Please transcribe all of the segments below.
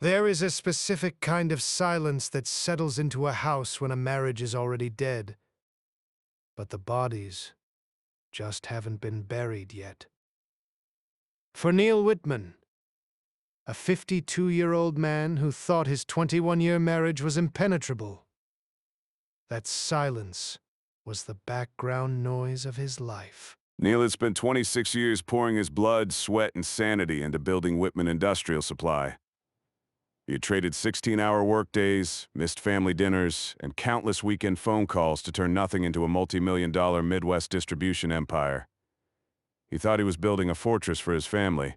There is a specific kind of silence that settles into a house when a marriage is already dead. But the bodies just haven't been buried yet. For Neil Whitman, a 52-year-old man who thought his 21-year marriage was impenetrable, that silence was the background noise of his life. Neil had spent 26 years pouring his blood, sweat, and sanity into building Whitman Industrial Supply. He had traded 16-hour workdays, missed family dinners, and countless weekend phone calls to turn nothing into a multi-million-dollar Midwest distribution empire. He thought he was building a fortress for his family.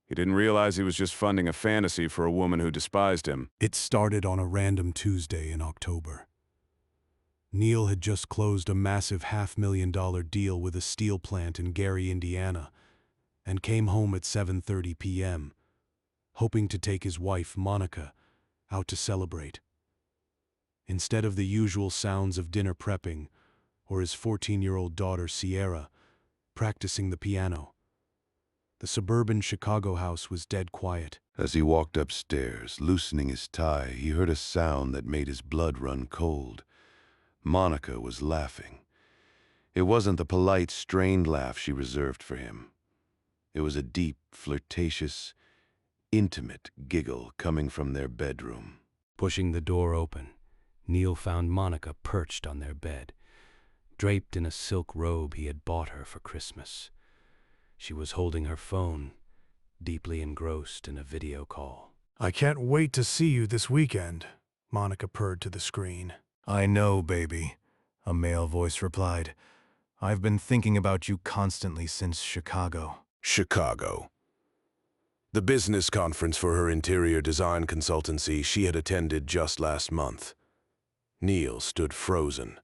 He didn't realize he was just funding a fantasy for a woman who despised him. It started on a random Tuesday in October. Neil had just closed a massive $500,000 deal with a steel plant in Gary, Indiana, and came home at 7:30 p.m., hoping to take his wife, Monica, out to celebrate. Instead of the usual sounds of dinner prepping or his 14-year-old daughter, Sierra, practicing the piano, the suburban Chicago house was dead quiet. As he walked upstairs, loosening his tie, he heard a sound that made his blood run cold. Monica was laughing. It wasn't the polite, strained laugh she reserved for him. It was a deep, flirtatious, intimate giggle coming from their bedroom. Pushing the door open, Neil found Monica perched on their bed, draped in a silk robe he had bought her for Christmas. She was holding her phone, deeply engrossed in a video call. "I can't wait to see you this weekend," Monica purred to the screen. "I know, baby," a male voice replied. "I've been thinking about you constantly since Chicago." Chicago. The business conference for her interior design consultancy she had attended just last month. Neil stood frozen.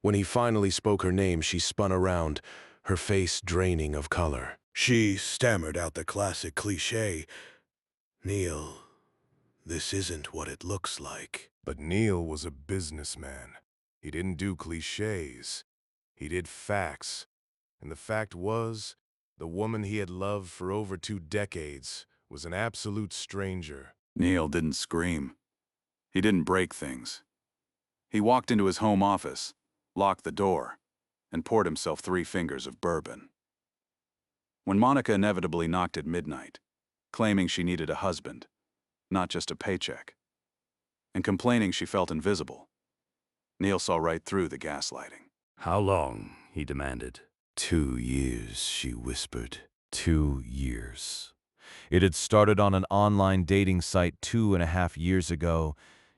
When he finally spoke her name, she spun around, her face draining of color. She stammered out the classic cliché, "Neil, this isn't what it looks like." But Neil was a businessman. He didn't do cliches. He did facts. And the fact was, the woman he had loved for over 2 decades was an absolute stranger. Neil didn't scream. He didn't break things. He walked into his home office, locked the door, and poured himself 3 fingers of bourbon. When Monica inevitably knocked at midnight, claiming she needed a husband, not just a paycheck, and complaining she felt invisible, Neil saw right through the gaslighting. "How long?" he demanded. 2 years, she whispered. 2 years. It had started on an online dating site 2.5 years ago,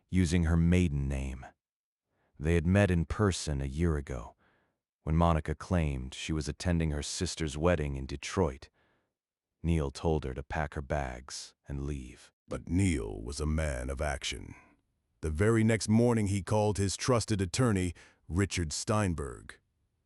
using her maiden name. They had met in person a year ago, when Monica claimed she was attending her sister's wedding in Detroit. Neil told her to pack her bags and leave. But Neil was a man of action. The very next morning he called his trusted attorney, Richard Steinberg.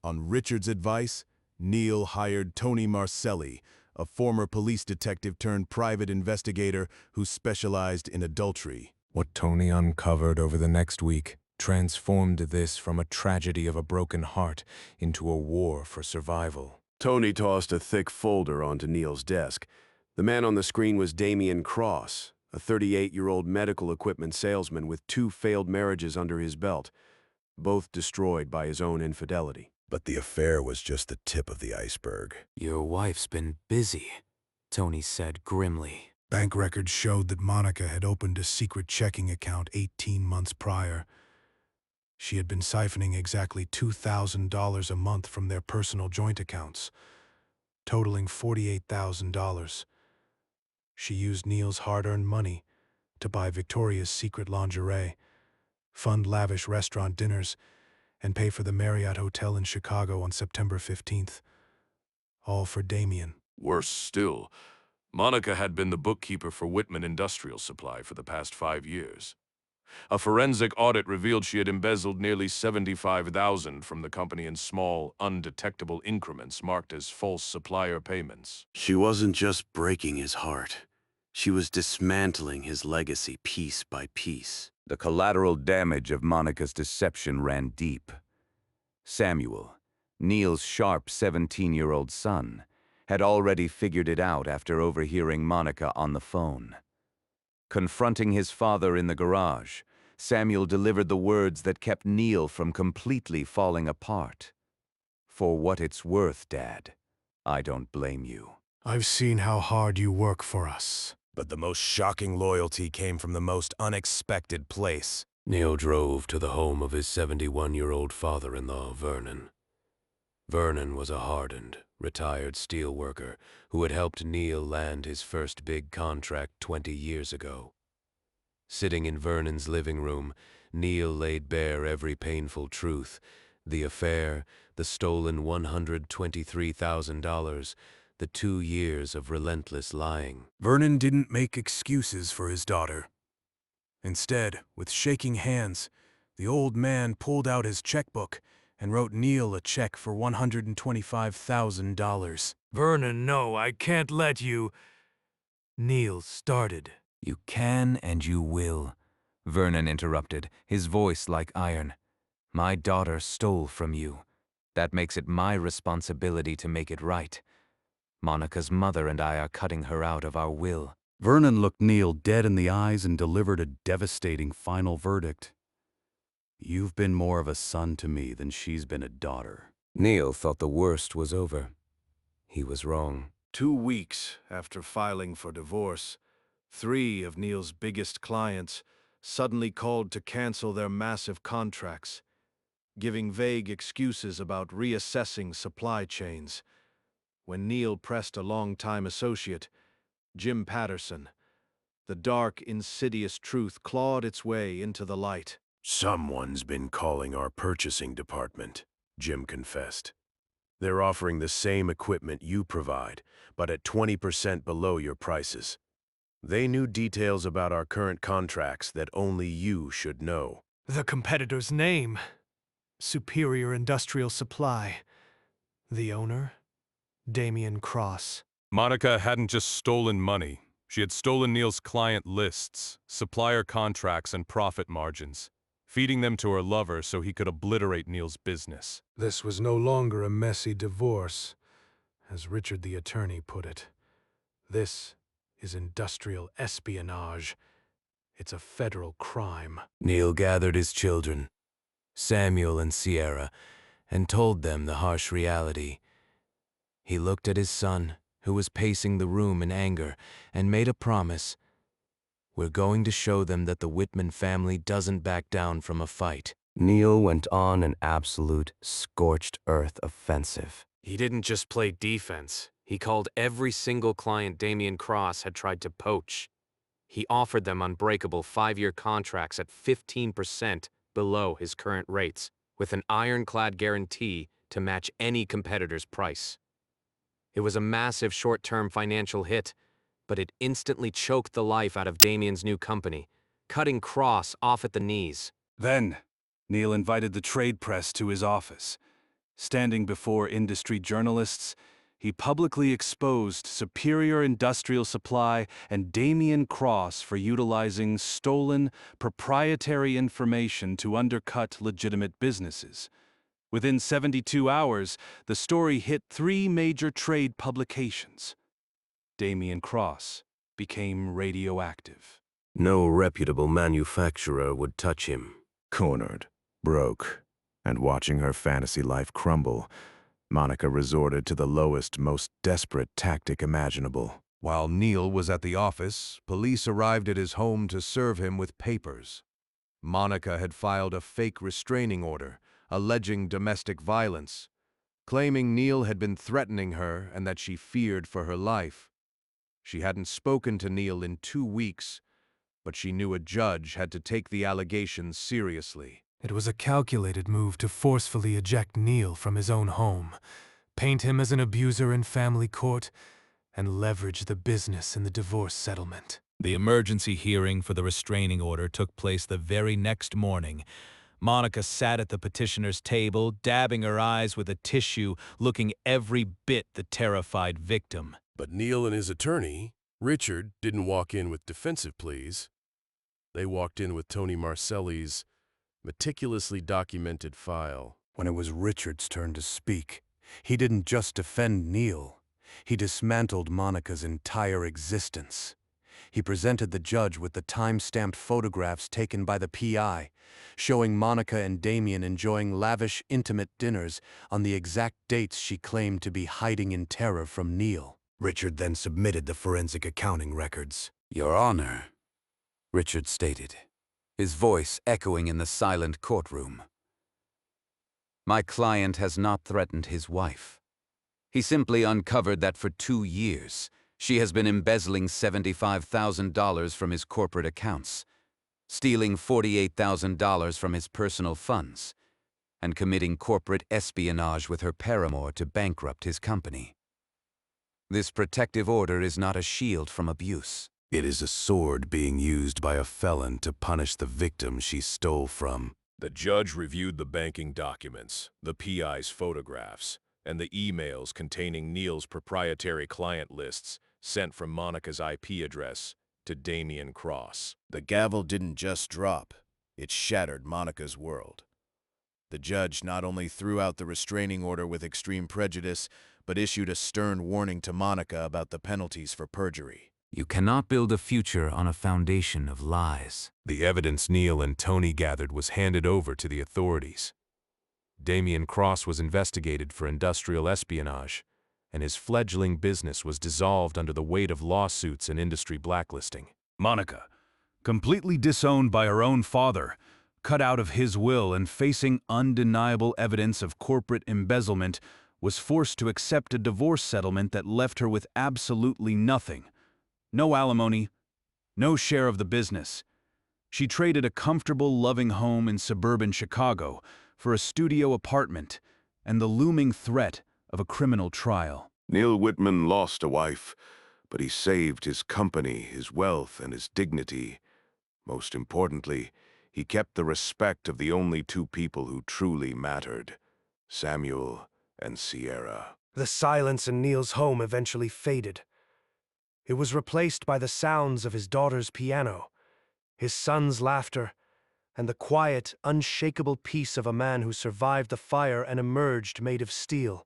On Richard's advice, Neil hired Tony Marcelli, a former police detective turned private investigator who specialized in adultery. What Tony uncovered over the next week transformed this from a tragedy of a broken heart into a war for survival. Tony tossed a thick folder onto Neil's desk. The man on the screen was Damian Cross, a 38-year-old medical equipment salesman with 2 failed marriages under his belt, both destroyed by his own infidelity. But the affair was just the tip of the iceberg. "Your wife's been busy," Tony said grimly. Bank records showed that Monica had opened a secret checking account 18 months prior. She had been siphoning exactly $2,000 a month from their personal joint accounts, totaling $48,000. She used Neil's hard-earned money to buy Victoria's Secret lingerie, fund lavish restaurant dinners, and pay for the Marriott Hotel in Chicago on September 15th. All for Damien. Worse still, Monica had been the bookkeeper for Whitman Industrial Supply for the past 5 years. A forensic audit revealed she had embezzled nearly $75,000 from the company in small, undetectable increments marked as false supplier payments. She wasn't just breaking his heart. She was dismantling his legacy piece by piece. The collateral damage of Monica's deception ran deep. Samuel, Neil's sharp 17-year-old son, had already figured it out after overhearing Monica on the phone. Confronting his father in the garage, Samuel delivered the words that kept Neil from completely falling apart. "For what it's worth, Dad, I don't blame you." I've seen how hard you work for us. But the most shocking loyalty came from the most unexpected place. Neil drove to the home of his 71-year-old father-in-law, Vernon. Vernon was a hardened, retired steelworker who had helped Neil land his first big contract 20 years ago. Sitting in Vernon's living room, Neil laid bare every painful truth: the affair, the stolen $123,000, the 2 years of relentless lying. Vernon didn't make excuses for his daughter. Instead, with shaking hands, the old man pulled out his checkbook and wrote Neil a check for $125,000. Vernon, no, I can't let you. Neil started. "You can and you will," Vernon interrupted, his voice like iron. "My daughter stole from you. That makes it my responsibility to make it right. Monica's mother and I are cutting her out of our will." Vernon looked Neil dead in the eyes and delivered a devastating final verdict. "You've been more of a son to me than she's been a daughter." Neil thought the worst was over. He was wrong. 2 weeks after filing for divorce, 3 of Neil's biggest clients suddenly called to cancel their massive contracts, giving vague excuses about reassessing supply chains. When Neil pressed a longtime associate, Jim Patterson, the dark, insidious truth clawed its way into the light. "Someone's been calling our purchasing department," Jim confessed. "They're offering the same equipment you provide, but at 20% below your prices. They knew details about our current contracts that only you should know." The competitor's name. Superior Industrial Supply. The owner? Damian Cross. Monica hadn't just stolen money. She had stolen Neil's client lists, supplier contracts, and profit margins, feeding them to her lover so he could obliterate Neil's business. This was no longer a messy divorce, as Richard the attorney put it. This is industrial espionage. It's a federal crime. Neil gathered his children, Samuel and Sierra, and told them the harsh reality. He looked at his son, who was pacing the room in anger, and made a promise. "We're going to show them that the Whitman family doesn't back down from a fight." Neil went on an absolute scorched earth offensive. He didn't just play defense. He called every single client Damian Cross had tried to poach. He offered them unbreakable 5-year contracts at 15% below his current rates, with an ironclad guarantee to match any competitor's price. It was a massive short-term financial hit, but it instantly choked the life out of Damian's new company, cutting Cross off at the knees. Then, Neil invited the trade press to his office. Standing before industry journalists, he publicly exposed Superior Industrial Supply and Damian Cross for utilizing stolen, proprietary information to undercut legitimate businesses. Within 72 hours, the story hit 3 major trade publications. Damian Cross became radioactive. No reputable manufacturer would touch him. Cornered, broke, and watching her fantasy life crumble, Monica resorted to the lowest, most desperate tactic imaginable. While Neil was at the office, police arrived at his home to serve him with papers. Monica had filed a fake restraining order, alleging domestic violence, claiming Neil had been threatening her and that she feared for her life. She hadn't spoken to Neil in 2 weeks, but she knew a judge had to take the allegations seriously. It was a calculated move to forcefully eject Neil from his own home, paint him as an abuser in family court, and leverage the business in the divorce settlement. The emergency hearing for the restraining order took place the very next morning. Monica sat at the petitioner's table, dabbing her eyes with a tissue, looking every bit the terrified victim. But Neil and his attorney, Richard, didn't walk in with defensive pleas. They walked in with Tony Marcelli's meticulously documented file. When it was Richard's turn to speak, he didn't just defend Neil. He dismantled Monica's entire existence. He presented the judge with the time-stamped photographs taken by the PI, showing Monica and Damien enjoying lavish, intimate dinners on the exact dates she claimed to be hiding in terror from Neil. Richard then submitted the forensic accounting records. Your Honor, Richard stated, his voice echoing in the silent courtroom. My client has not threatened his wife. He simply uncovered that for 2 years, she has been embezzling $75,000 from his corporate accounts, stealing $48,000 from his personal funds, and committing corporate espionage with her paramour to bankrupt his company. This protective order is not a shield from abuse. It is a sword being used by a felon to punish the victim she stole from. The judge reviewed the banking documents, the PI's photographs, and the emails containing Neil's proprietary client lists sent from Monica's IP address to Damien Cross. The gavel didn't just drop, it shattered Monica's world. The judge not only threw out the restraining order with extreme prejudice, but issued a stern warning to Monica about the penalties for perjury. You cannot build a future on a foundation of lies. The evidence Neil and Tony gathered was handed over to the authorities. Damien Cross was investigated for industrial espionage, and his fledgling business was dissolved under the weight of lawsuits and industry blacklisting. Monica, completely disowned by her own father, cut out of his will and facing undeniable evidence of corporate embezzlement, was forced to accept a divorce settlement that left her with absolutely nothing. No alimony, no share of the business. She traded a comfortable, loving home in suburban Chicago for a studio apartment and the looming threat of a criminal trial. Neil Whitman lost a wife, but he saved his company, his wealth, and his dignity. Most importantly, he kept the respect of the only 2 people who truly mattered, Samuel and Sierra. The silence in Neil's home eventually faded. It was replaced by the sounds of his daughter's piano, his son's laughter, and the quiet, unshakable peace of a man who survived the fire and emerged made of steel.